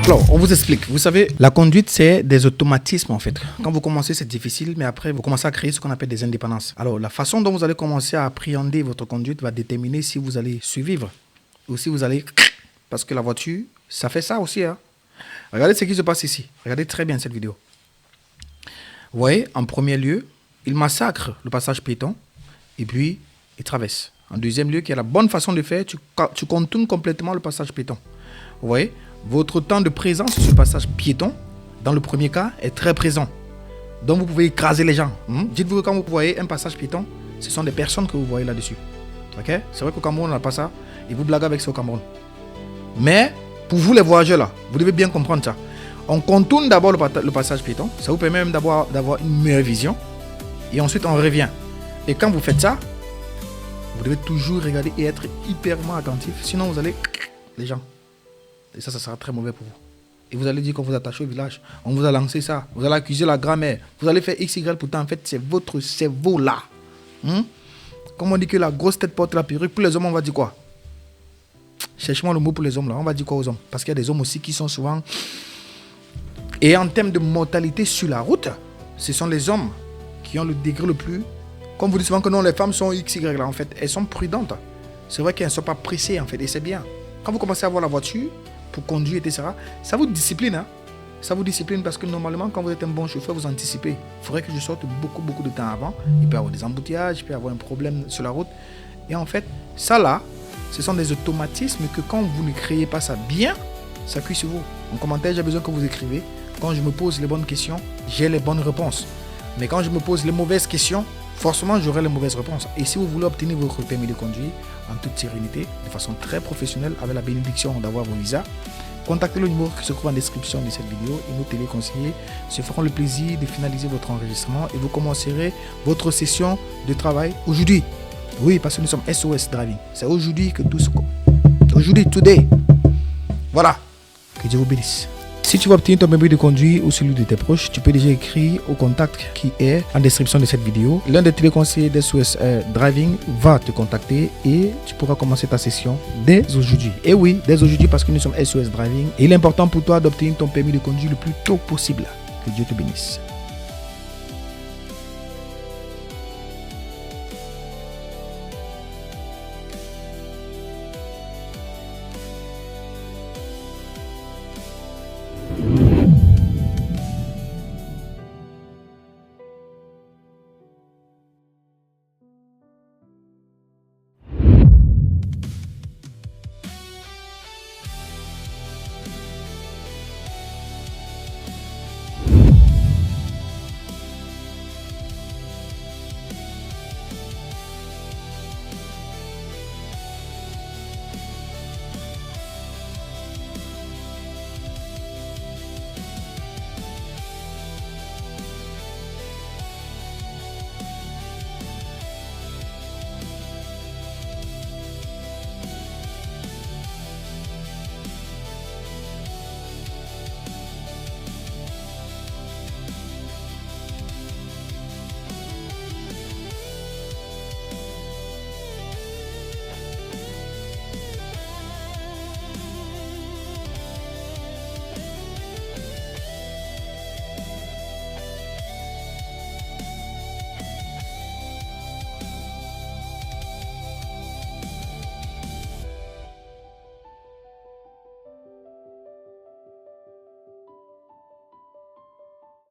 Alors, on vous explique. Vous savez, la conduite, c'est des automatismes en fait. Quand vous commencez, c'est difficile, mais après, vous commencez à créer ce qu'on appelle des indépendances. Alors, la façon dont vous allez commencer à appréhender votre conduite va déterminer si vous allez survivre ou si vous allez... Parce que la voiture, ça fait ça aussi. Hein. Regardez ce qui se passe ici. Regardez très bien cette vidéo. Vous voyez, en premier lieu, il massacre le passage piéton et puis il traverse. En deuxième lieu, qui est la bonne façon de faire, tu contournes complètement le passage piéton. Vous voyez, votre temps de présence sur le passage piéton, dans le premier cas, est très présent. Donc vous pouvez écraser les gens. Dites-vous que quand vous voyez un passage piéton, ce sont des personnes que vous voyez là-dessus. Okay? C'est vrai qu'au Cameroun, on n'a pas ça. Et vous blaguez avec ça au Cameroun. Mais, pour vous les voyageurs là, vous devez bien comprendre ça. On contourne d'abord le passage piéton. Ça vous permet même d'avoir une meilleure vision. Et ensuite, on revient. Et quand vous faites ça, vous devez toujours regarder et être hyperment attentif. Sinon, vous allez... les gens. Et ça sera très mauvais pour vous. Et vous allez dire qu'on vous attache au village. On vous a lancé ça. Vous allez accuser la grand-mère. Vous allez faire XY. Pourtant, en fait, c'est votre cerveau là. Comme on dit que la grosse tête porte la perruque. Pour les hommes, on va dire quoi? Cherche-moi le mot pour les hommes là. On va dire quoi aux hommes? Parce qu'il y a des hommes aussi qui sont souvent... Et en termes de mortalité sur la route, ce sont les hommes qui ont le degré le plus... Comme vous dites souvent que non, les femmes sont XY là. En fait, elles sont prudentes. C'est vrai qu'elles ne sont pas pressées en fait. Et c'est bien. Quand vous commencez à avoir la voiture pour conduire, etc., ça vous discipline. Hein? Ça vous discipline parce que normalement, quand vous êtes un bon chauffeur, vous anticipez. Il faudrait que je sorte beaucoup de temps avant. Il peut y avoir des embouteillages, il peut y avoir un problème sur la route. Et en fait, ça là, ce sont des automatismes que quand vous ne créez pas ça bien, ça cuit sur vous. En commentaire, j'ai besoin que vous écrivez. Quand je me pose les bonnes questions, j'ai les bonnes réponses. Mais quand je me pose les mauvaises questions, forcément, j'aurai les mauvaises réponses. Et si vous voulez obtenir votre permis de conduire en toute sérénité, de façon très professionnelle, avec la bénédiction d'avoir vos visas, contactez le numéro qui se trouve en description de cette vidéo et nos téléconseillers se feront le plaisir de finaliser votre enregistrement et vous commencerez votre session de travail aujourd'hui. Oui, parce que nous sommes SOS Driving. C'est aujourd'hui que tout se compte. Aujourd'hui, today. Voilà. Que Dieu vous bénisse. Si tu veux obtenir ton permis de conduire ou celui de tes proches, tu peux déjà écrire au contact qui est en description de cette vidéo. L'un des téléconseillers d'SOS Driving va te contacter et tu pourras commencer ta session dès aujourd'hui. Et oui, dès aujourd'hui parce que nous sommes SOS Driving. Et il est important pour toi d'obtenir ton permis de conduire le plus tôt possible. Que Dieu te bénisse.